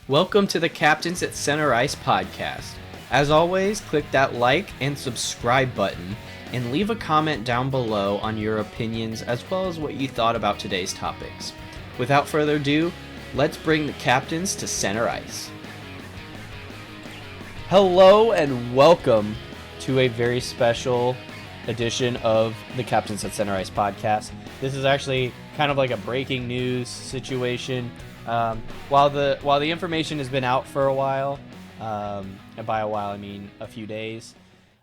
Welcome to the Captains at Center Ice podcast. As always, click that like and subscribe button and leave a comment down below on your opinions as well as what you thought about today's topics. Without further ado, let's bring the captains to center ice. Hello and welcome to a very special edition of the Captains at Center Ice podcast. This is actually kind of like a breaking news situation. While the information has been out for a while, and by a while I mean a few days,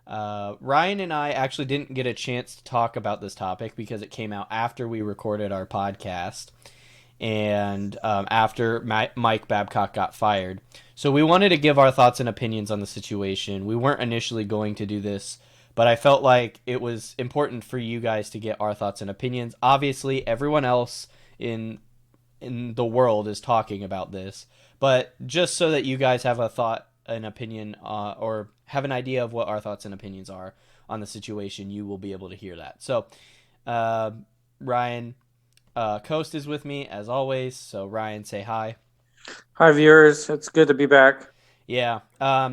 Ryan and I actually didn't get a chance to talk about this topic because it came out after we recorded our podcast and after Mike Babcock got fired. So we wanted to give our thoughts and opinions on the situation. We weren't initially going to do this, but I felt like it was important for you guys to get our thoughts and opinions. Obviously, everyone else in the world is talking about this, but just so that you guys have a thought, an opinion, or have an idea of what our thoughts and opinions are on the situation, you will be able to hear that. So, Ryan Coast is with me as always. So, Ryan, say hi. Hi, viewers. It's good to be back. Yeah,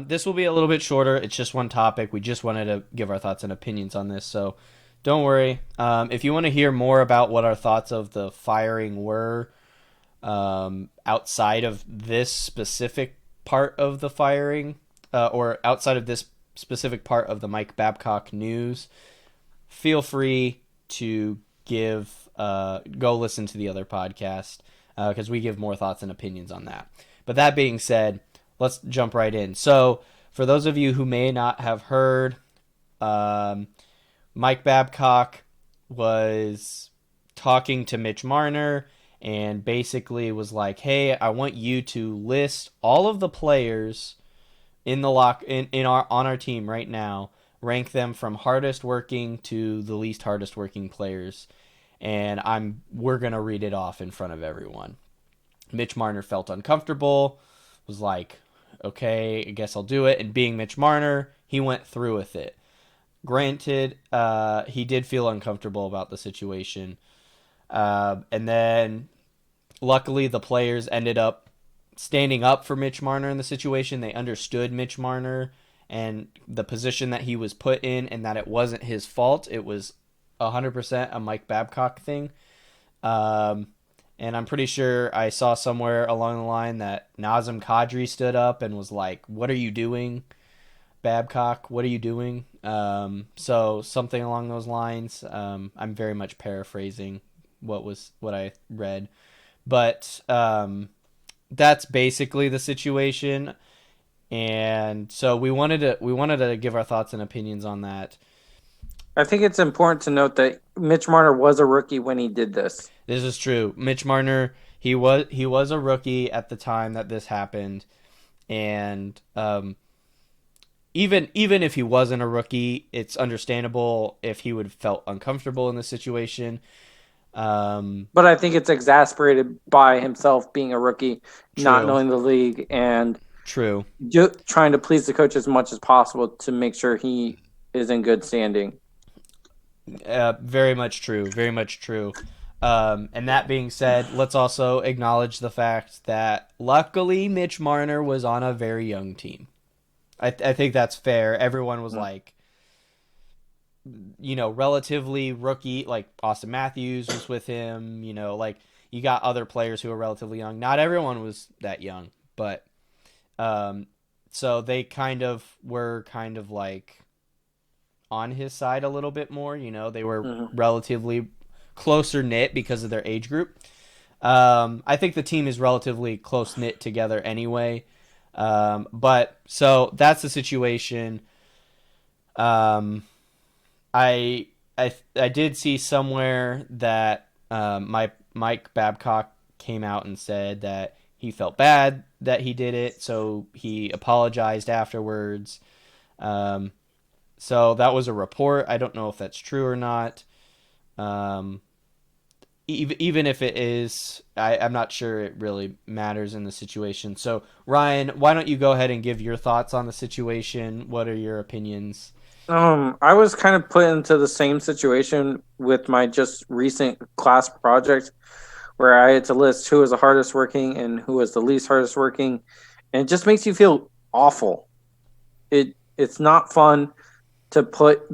this will be a little bit shorter. It's just one topic. We just wanted to give our thoughts and opinions on this, so don't worry. If you want to hear more about what our thoughts of the firing were, outside of this specific part of the firing, or outside of this specific part of the Mike Babcock news, feel free to go listen to the other podcast, because we give more thoughts and opinions on that. But that being said, let's jump right in. So, for those of you who may not have heard, Mike Babcock was talking to Mitch Marner and basically was like, "Hey, I want you to list all of the players in the on our team right now, rank them from hardest working to the least hardest working players, and we're gonna read it off in front of everyone." Mitch Marner felt uncomfortable, was like, "Okay, I guess I'll do it." And being Mitch Marner, he went through with it. Granted, he did feel uncomfortable about the situation. And then, luckily, the players ended up standing up for Mitch Marner in the situation. They understood Mitch Marner and the position that he was put in and that it wasn't his fault. It was 100% a Mike Babcock thing. And I'm pretty sure I saw somewhere along the line that Nazem Kadri stood up and was like, "What are you doing, Babcock? What are you doing?" So something along those lines. I'm very much paraphrasing what I read, but that's basically the situation. And so we wanted to give our thoughts and opinions on that. I think it's important to note that Mitch Marner was a rookie when he did this. This is true. Mitch Marner, he was a rookie at the time that this happened, and even if he wasn't a rookie, it's understandable if he would have felt uncomfortable in the situation. But I think it's exasperated by himself being a rookie, not knowing the league, and trying to please the coach as much as possible to make sure he is in good standing. Very much true. Very much true. And that being said, let's also acknowledge the fact that luckily Mitch Marner was on a very young team. I think that's fair. Everyone was like, relatively rookie. Like Austin Matthews was with him. Like you got other players who are relatively young. Not everyone was that young, but so they were like on his side a little bit more. They were relatively closer knit because of their age group. I think the team is relatively close knit together anyway. But so that's the situation. I did see somewhere that Mike Babcock came out and said that he felt bad that he did it, so he apologized afterwards. So that was a report. I don't know if that's true or not. Even if it is, I'm not sure it really matters in the situation. So, Ryan, why don't you go ahead and give your thoughts on the situation? What are your opinions? I was kind of put into the same situation with my just recent class project where I had to list who was the hardest working and who was the least hardest working, and it just makes you feel awful. It's not fun to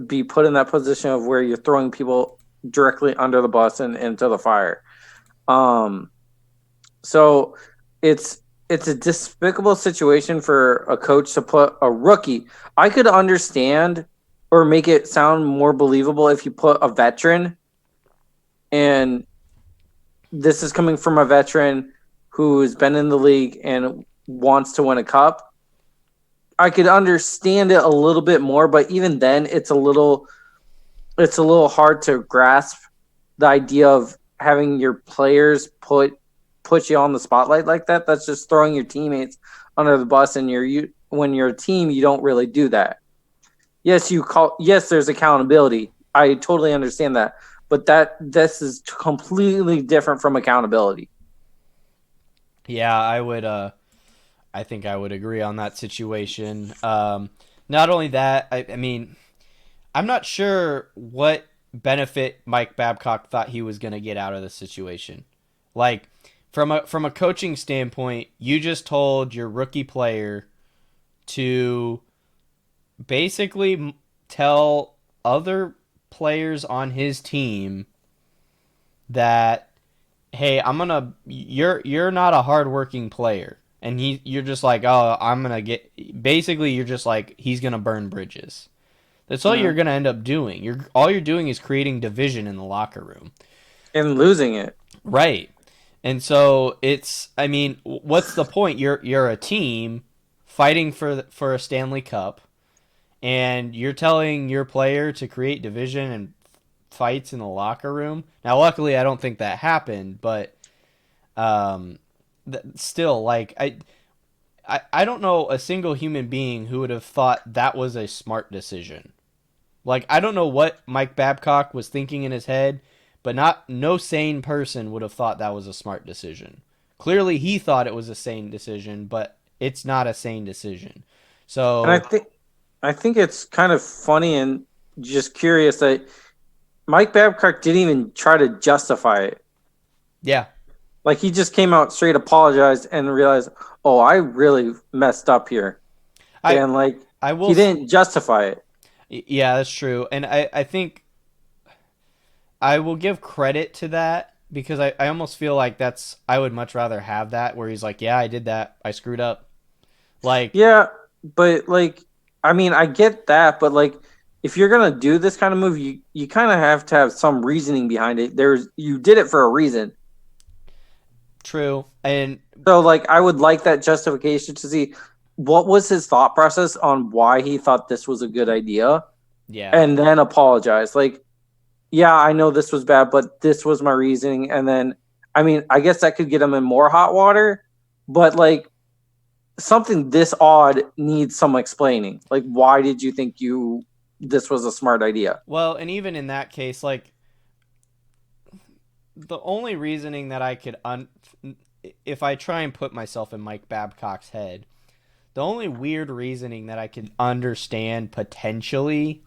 be put in that position of where you're throwing people directly under the bus and into the fire. Um, so it's it's a despicable situation for a coach to put a rookie. I could understand or make it sound more believable if you put a veteran, and this is coming from a veteran who's been in the league and wants to win a cup. I could understand it a little bit more, but even then it's a little hard to grasp the idea of having your players put you on the spotlight like that. That's just throwing your teammates under the bus, and when you're a team, you don't really do that. Yes, there's accountability. I totally understand that. But this is completely different from accountability. Yeah, I think I would agree on that situation. Not only that, I mean, I'm not sure what benefit Mike Babcock thought he was going to get out of the situation. Like from a coaching standpoint, you just told your rookie player to basically tell other players on his team that, hey, you're not a hardworking player, and you're just like, oh, I'm gonna get, basically you're just like, he's gonna burn bridges. That's all you're Mm-hmm. gonna end up doing. All you're doing is creating division in the locker room, And losing it. right? And so I mean, what's the point? You're a team fighting for a Stanley Cup, and you're telling your player to create division and fights in the locker room. Now, luckily, I don't think that happened, but um, still, like I don't know a single human being who would have thought that was a smart decision. Like I don't know what Mike Babcock was thinking in his head, but no sane person would have thought that was a smart decision. Clearly, he thought it was a sane decision, but it's not a sane decision. And So I think it's kind of funny and just curious that Mike Babcock didn't even try to justify it. yeah, Like he just came out straight, apologized, and realized, oh, I really messed up here. I And like I he will. didn't justify it. Yeah, that's true, and I think I will give credit to that because I almost feel like I would much rather have that where he's like, yeah, I did that. I screwed up. Like, Yeah, but like I mean, I get that, but like if you're gonna do this kind of move, you kind of have to have some reasoning behind it. You did it for a reason. true. And So like I would like that justification to see what was his thought process on why he thought this was a good idea yeah. and then apologize. Like, yeah, I know this was bad, but this was my reasoning. And then I mean, I guess that could get him in more hot water, but like something this odd needs some explaining. Like, why did you think this was a smart idea? Well, and even in that case, like the only reasoning that I could if I try and put myself in Mike Babcock's head, the only weird reasoning that I could understand potentially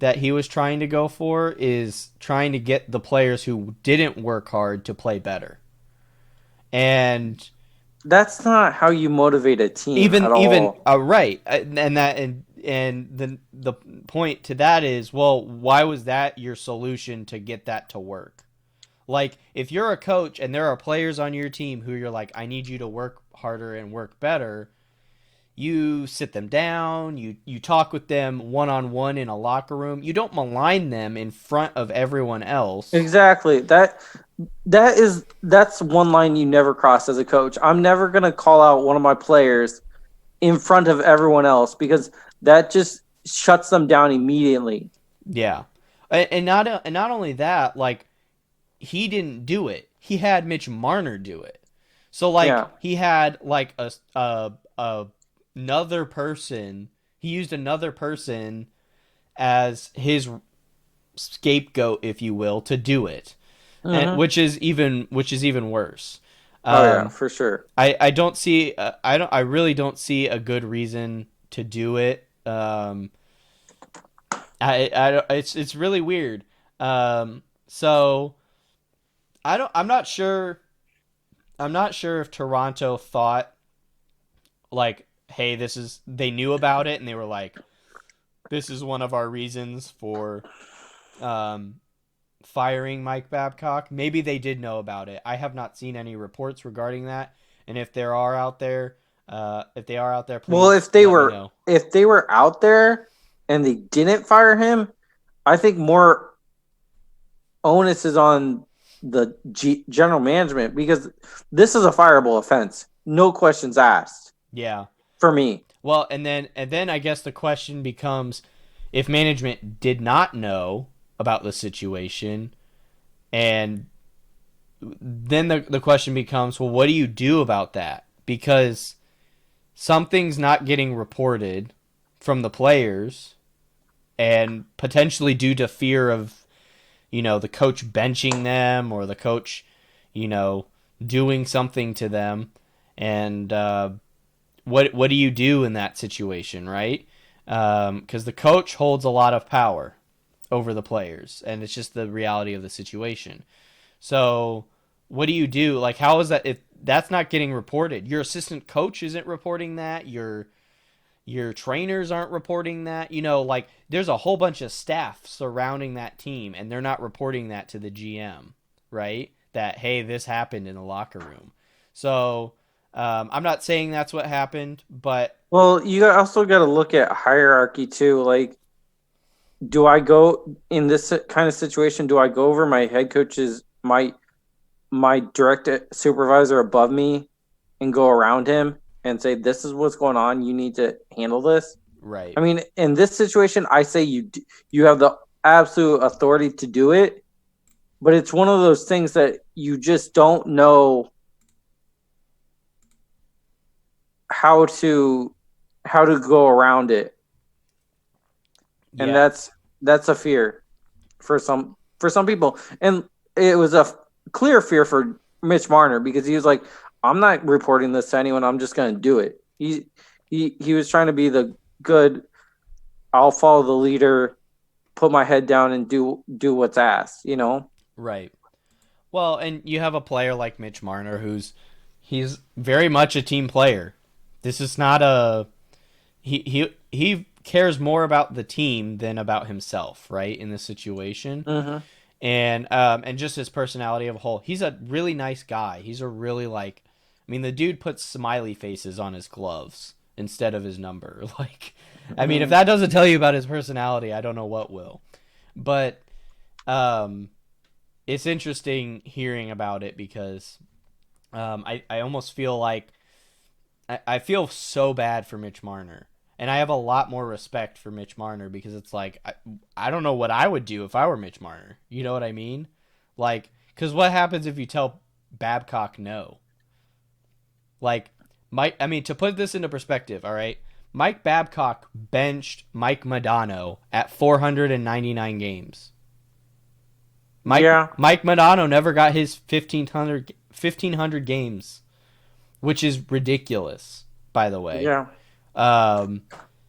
that he was trying to go for is trying to get the players who didn't work hard to play better. And That's not how you motivate a team at even all. right, and the point to that is, well, why was that your solution to get that to work? Like if you're a coach and there are players on your team who you're like, I need you to work harder and work better, you sit them down, you talk with them one on one in a locker room. You don't malign them in front of everyone else. Exactly. That's one line you never cross as a coach. I'm never gonna call out one of my players in front of everyone else because that just shuts them down immediately. Yeah, and not only that, like he didn't do it. He had Mitch Marner do it. So like Yeah. he had like a another person. He used another person as his scapegoat, if you will, to do it, and Mm-hmm. which is even worse. Oh yeah, Um, for sure. I don't see I really don't see a good reason to do it. It's really weird. So I'm not sure. I'm not sure if Toronto thought like, hey, they knew about it and they were like, this is one of our reasons for um, firing Mike Babcock. Maybe they did know about it. I have not seen any reports regarding that. And if there are out there, if they are out there, Well, please let me know. if they were out there and they didn't fire him, I think more onus is on the general management because this is a fireable offense. No questions asked. Yeah. For me. Well, and then I guess the question becomes if management did not know about the situation, and then the question becomes, well, what do you do about that? Because something's not getting reported from the players, and potentially due to fear of, the coach benching them or the coach, doing something to them. And what do you do in that situation, right? Because the coach holds a lot of power over the players, and it's just the reality of the situation. So, what do you do? Like, how is that if that's not getting reported? Your assistant coach isn't reporting that. Your trainers aren't reporting that. Like there's a whole bunch of staff surrounding that team, and they're not reporting that to the GM, right? That hey, this happened in the locker room. So I'm not saying that's what happened, but well, you also got to look at hierarchy too. Like, do I go in this kind of situation? Do I go over my head coach's my direct supervisor above me and go around him and say, "This is what's going on. You need to handle this." right, I mean, in this situation, I say you have the absolute authority to do it, but it's one of those things that you just don't know how to go around it, and yeah, that's a fear for some people, and it was a clear fear for Mitch Marner because he was like, "I'm not reporting this to anyone. I'm just going to do it." He was trying to be the good. I'll follow the leader, put my head down, and do what's asked. right. Well, and you have a player like Mitch Marner he's very much a team player. This is not a he cares more about the team than about himself, right? In this situation, Mm-hmm. and just his personality of a whole, he's a really nice guy. He's a really I mean, the dude puts smiley faces on his gloves instead of his number. Like, I mean, if that doesn't tell you about his personality, I don't know what will. But um, it's interesting hearing about it because I almost feel like I feel so bad for Mitch Marner. And I have a lot more respect for Mitch Marner because it's like, I don't know what I would do if I were Mitch Marner. You know what I mean? Like, because what happens if you tell Babcock no? Like, to put this into perspective, all right? Mike Babcock benched Mike Modano at 499 games. Yeah. Mike Modano never got his 1,500 games, which is ridiculous, by the way. Yeah.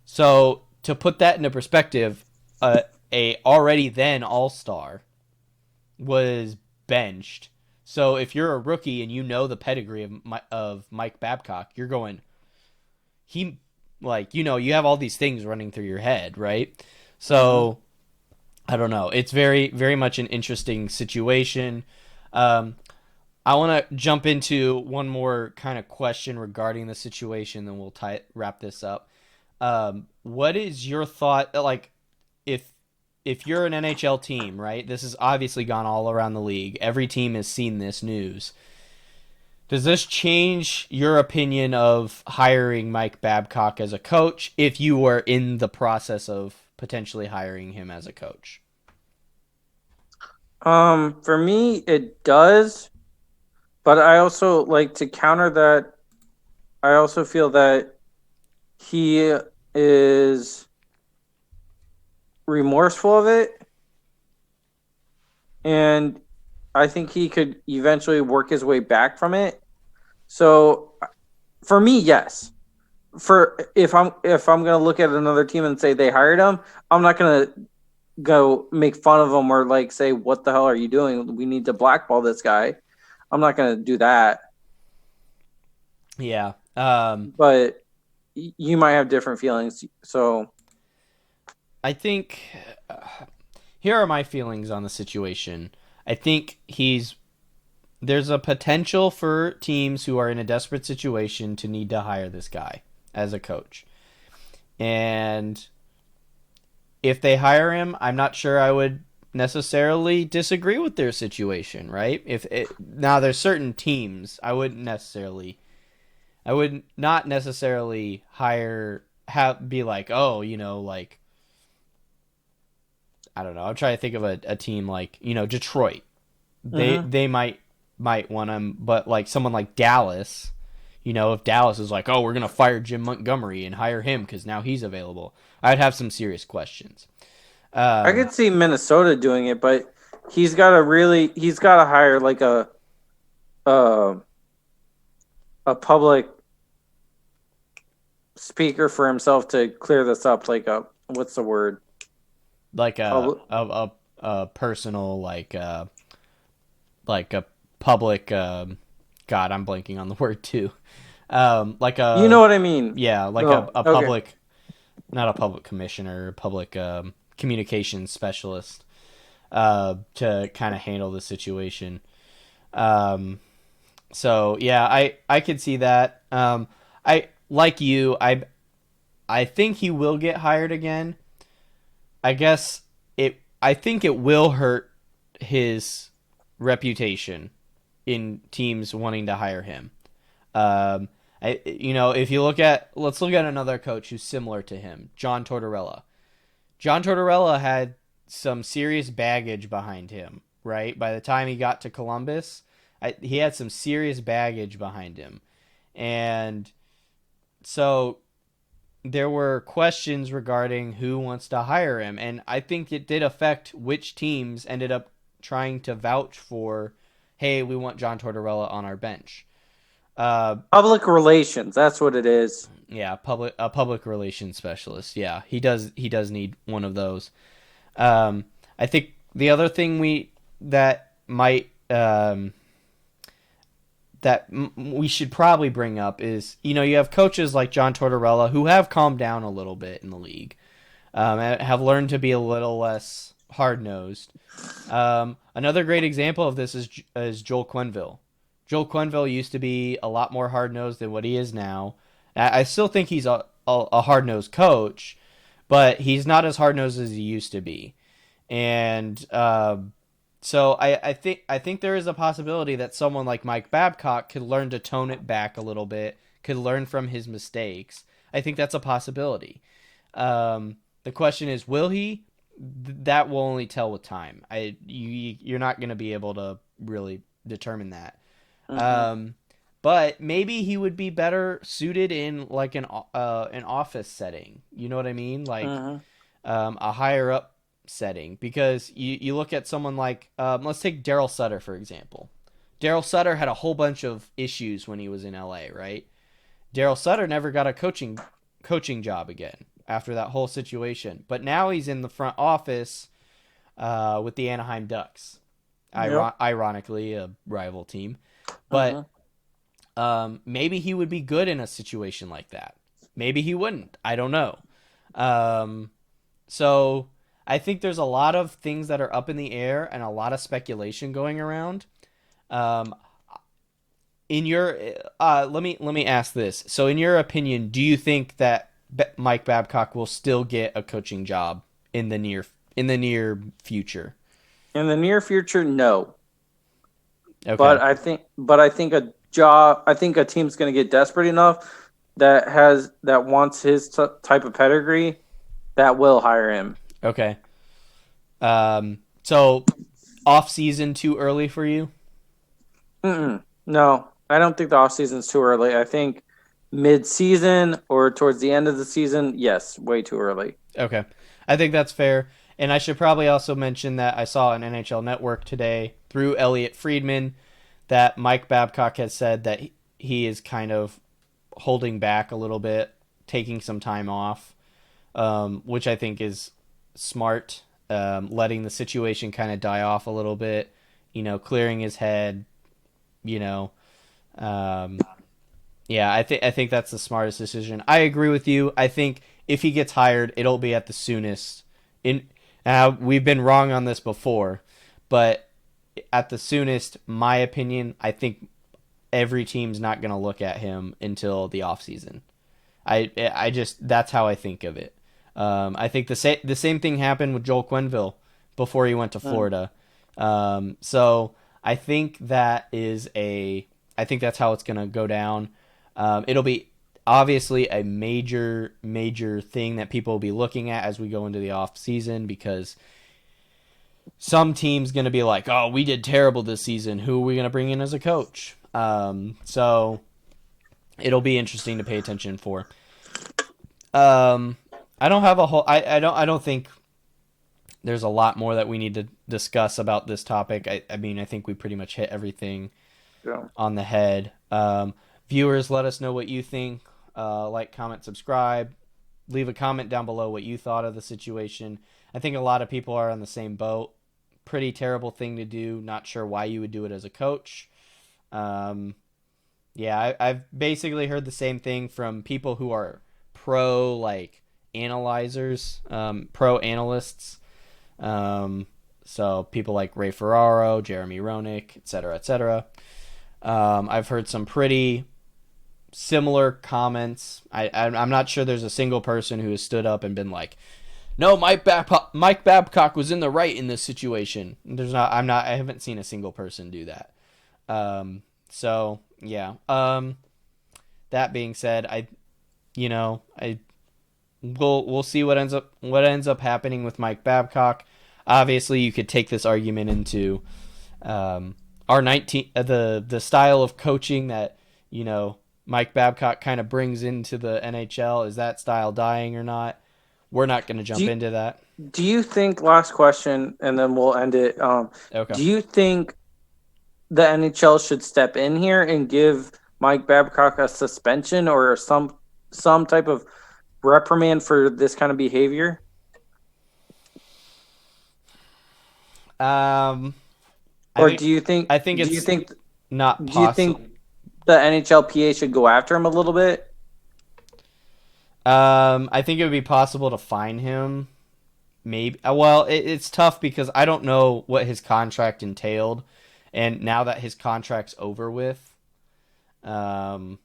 So to put that into perspective, a already then all-star was benched. So if you're a rookie and you know the pedigree of Mike Babcock, you're going, you have all these things running through your head, right? So I don't know. It's very, very much an interesting situation. I want to jump into one more kind of question regarding the situation, then we'll wrap this up. What is your thought? Like, if you're an NHL team, right? This has obviously gone all around the league. Every team has seen this news. Does this change your opinion of hiring Mike Babcock as a coach if you were in the process of potentially hiring him as a coach? For me, it does, but I also like to counter that. I also feel that he is remorseful of it, and I think he could eventually work his way back from it. So, for me, yes. For if I'm gonna look at another team and say they hired him, I'm not gonna go make fun of him or like say, "What the hell are you doing? We need to blackball this guy." I'm not going to do that. Yeah. But you might have different feelings. So I think here are my feelings on the situation. I think there's a potential for teams who are in a desperate situation to need to hire this guy as a coach. And if they hire him, I'm not sure I would necessarily disagree with their situation, right? Now there's certain teams I would not necessarily be like, oh, like I don't know. I'm trying to think of a team like, Detroit. They might want him, but like someone like Dallas, if Dallas is like, oh, we're gonna fire Jim Montgomery and hire him because now he's available, I'd have some serious questions. I could see Minnesota doing it, but he's got to hire like uh, a public speaker for himself to clear this up. Like what's the word? Like a personal like a public God, I'm blanking on the word too. Like you know what I mean? Yeah, like a public, okay. Not a public commissioner, a public communications specialist to kind of handle the situation. So yeah, I could see that. I like you. I think he will get hired again. I guess I think it will hurt his reputation in teams wanting to hire him. If you let's look at another coach who's similar to him, John Tortorella. John Tortorella had some serious baggage behind him, right? By the time he got to Columbus, he had some serious baggage behind him. And so there were questions regarding who wants to hire him. And I think it did affect which teams ended up trying to vouch for, hey, we want John Tortorella on our bench. Public relations, that's what it is. Yeah, a public relations specialist. Yeah, he does need one of those. I think the other thing that we should probably bring up is, you have coaches like John Tortorella who have calmed down a little bit in the league, have learned to be a little less hard-nosed. Another great example of this is Joel Quenneville. Joel Quenneville used to be a lot more hard-nosed than what he is now. I still think he's a hard-nosed coach, but he's not as hard-nosed as he used to be. And so I think there is a possibility that someone like Mike Babcock could learn to tone it back a little bit, could learn from his mistakes. I think that's a possibility. The question is, will he? That will only tell with time. You're not going to be able to really determine that. Mm-hmm. But maybe he would be better suited in like an office setting. You know what I mean? Like a higher up setting, because you look at someone like let's take Daryl Sutter for example. Daryl Sutter had a whole bunch of issues when he was in LA, right? Daryl Sutter never got a coaching job again after that whole situation, but now he's in the front office with the Anaheim Ducks. Yep. Ironically, a rival team, but maybe he would be good in a situation like that. Maybe he wouldn't. I don't know. So I think there's a lot of things that are up in the air and a lot of speculation going around. In your let me ask this. So in your opinion, do you think that Mike Babcock will still get a coaching job in the near future? In the near future, no. Okay. But I think a team's going to get desperate enough that wants his type of pedigree that will hire him. Okay. So off season too early for you? No, I don't think the off season's too early. I think mid-season or towards the end of the season, yes, way too early. Okay. I think that's fair. And I should probably also mention that I saw on NHL Network today through Elliot Friedman that Mike Babcock has said that he is kind of holding back a little bit, taking some time off, which I think is smart. letting the situation kind of die off a little bit, clearing his head, you know. Um, yeah, I think that's the smartest decision. I agree with you. I think if he gets hired, it'll be at the soonest. In We've been wrong on this before, but at the soonest, my opinion, I think every team's not going to look at him until the offseason. I just that's how I think of it. I think the same thing happened with Joel Quenneville before he went to Florida. So I think I think that's how it's going to go down. It'll be obviously a major thing that people will be looking at as we go into the off season, because some team's going to be like, oh, we did terrible this season. Who are we going to bring in as a coach? So it'll be interesting to pay attention for. I don't have a whole. I don't think there's a lot more that we need to discuss about this topic. I mean, I think we pretty much hit everything on the head. Viewers, let us know what you think. Like, comment, subscribe. Leave a comment down below what you thought of the situation. I think a lot of people are on the same boat. Pretty terrible thing to do. Not sure why you would do it as a coach. Yeah, I've basically heard the same thing from people who are pro, like, analyzers, pro analysts. So people like Ray Ferraro, Jeremy Roenick, etc., etc. I've heard some pretty similar comments. I'm not sure there's a single person who has stood up and been like, no, Mike Babcock was in the right in this situation. I haven't seen a single person do that. So yeah. That being said, we'll see what ends up happening with Mike Babcock. Obviously, you could take this argument into our 19 the style of coaching that Mike Babcock kind of brings into the NHL. Is that style dying or not? We're not going to jump into that. Do you think, last question, and then we'll end it. Okay. Do you think the NHL should step in here and give Mike Babcock a suspension or some type of reprimand for this kind of behavior? Do you think? I think it's not possible. Do you think the NHLPA should go after him a little bit? I think it would be possible to fine him. Maybe. Well, it's tough because I don't know what his contract entailed, and now that his contract's over with, I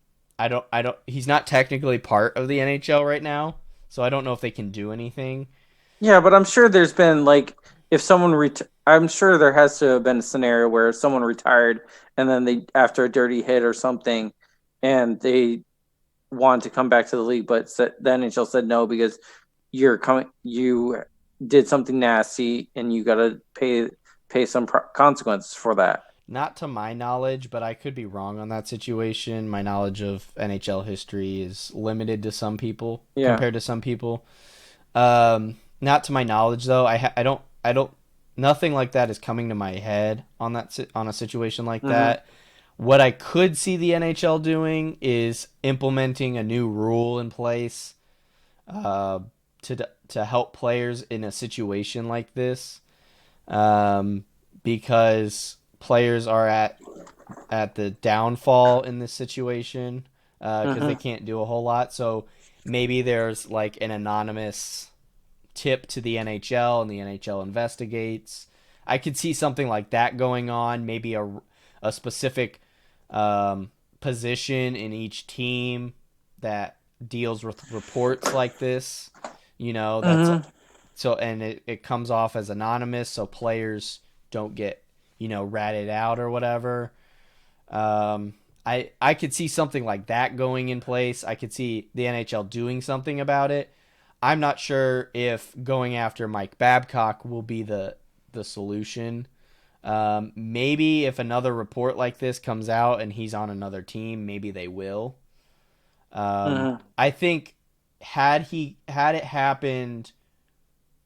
don't. He's not technically part of the NHL right now, so I don't know if they can do anything. Yeah, but I'm sure there's been, like, if someone I'm sure there has to have been a scenario where someone retired and then they, after a dirty hit or something, and they wanted to come back to the league, but the NHL said no because you did something nasty and you got to pay some consequences for that. Not to my knowledge, but I could be wrong on that situation. My knowledge of NHL history is limited to some people compared to some people. Not to my knowledge, though. I don't. Nothing like that is coming to my head on a situation like that. What I could see the NHL doing is implementing a new rule in place to help players in a situation like this, because players are at the downfall in this situation because they can't do a whole lot. So maybe there's like an anonymous tip to the NHL and the NHL investigates. I could see something like that going on. Maybe a specific position in each team that deals with reports like this. That's so, and it comes off as anonymous, so players don't get ratted out or whatever. I could see something like that going in place. I could see the NHL doing something about it. I'm not sure if going after Mike Babcock will be the solution. Maybe if another report like this comes out and he's on another team, maybe they will. I think had it happened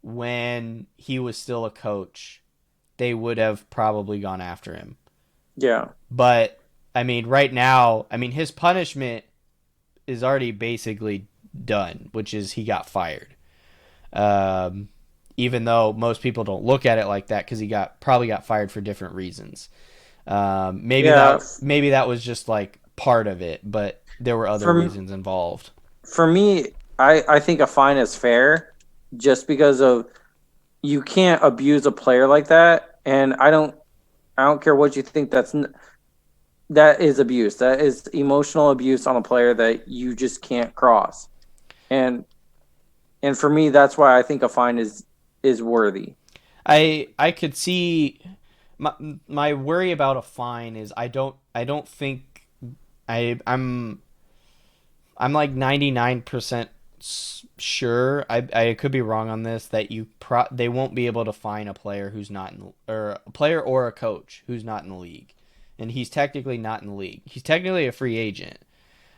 when he was still a coach, they would have probably gone after him. Yeah. But I mean, right now, his punishment is already basically done, which is he got fired. even though most people don't look at it like that because he probably got fired for different reasons. Maybe that was just like part of it, but there were other reasons involved. For me, I think a fine is fair, just because of you can't abuse a player like that, and I don't care what you think. That is abuse. That is emotional abuse on a player that you just can't cross, and for me, that's why I think a fine is worthy. I could see my worry about a fine is I don't think I'm like 99% sure. I could be wrong on this, that they won't be able to fine a player who's not or a player or a coach who's not in the league, and he's technically not in the league. He's technically a free agent,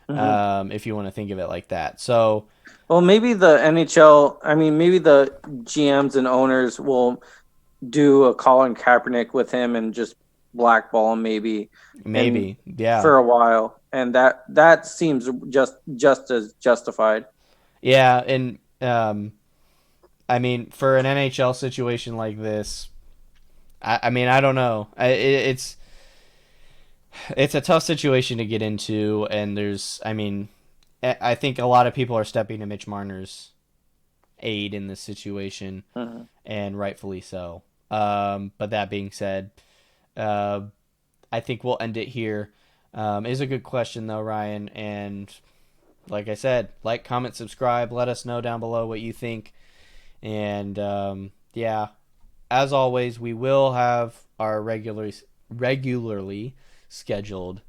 if you want to think of it like that. So, well, maybe the NHL. I mean, maybe the GMs and owners will do a Colin Kaepernick with him and just blackball him, maybe, yeah, for a while, and that seems just as justified. Yeah, and I mean, for an NHL situation like this, I mean, I don't know. It's a tough situation to get into, and I think a lot of people are stepping to Mitch Marner's aid in this situation, and rightfully so. But that being said, I think we'll end it here. It is a good question, though, Ryan, and like I said, like, comment, subscribe. Let us know down below what you think. And yeah, as always, we will have our regularly scheduled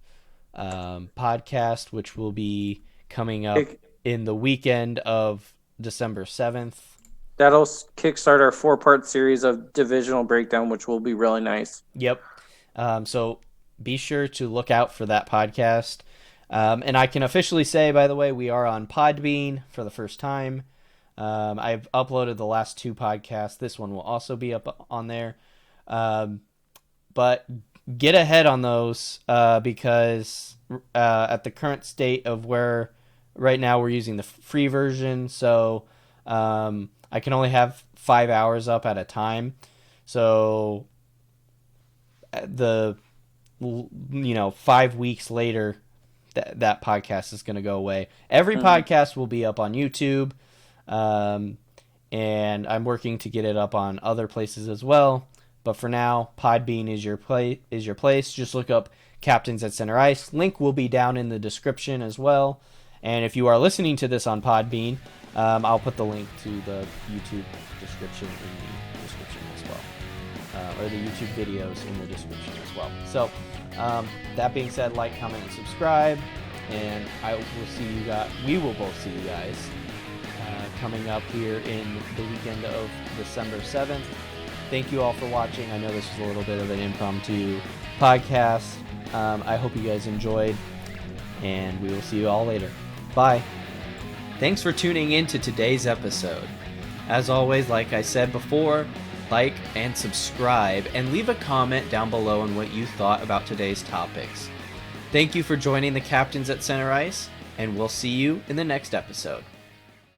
podcast, which will be coming up in the weekend of December 7th. That'll kickstart our 4-part series of divisional breakdown, which will be really nice. Yep. So be sure to look out for that podcast. And I can officially say, by the way, we are on Podbean for the first time. I've uploaded the last 2 podcasts. This one will also be up on there. But get ahead on those because at the current state of where right now we're using the free version. So I can only have 5 hours up at a time. So 5 weeks later, that podcast is going to go away. Every podcast will be up on YouTube, and I'm working to get it up on other places as well. But for now, Podbean is your place. Just look up Captains at Center Ice. Link will be down in the description as well. And if you are listening to this on Podbean, I'll put the link to the YouTube description in the description as well, or the YouTube videos in the description as well. So. That being said, like, comment, and subscribe, and we will both see you guys coming up here in the weekend of December 7th. Thank you all for watching. I know this was a little bit of an impromptu podcast. I hope you guys enjoyed, and we will see you all later. Bye. Thanks for tuning in to today's episode. As always, like I said before, like and subscribe, and leave a comment down below on what you thought about today's topics. Thank you for joining the Captains at Center Ice, and we'll see you in the next episode.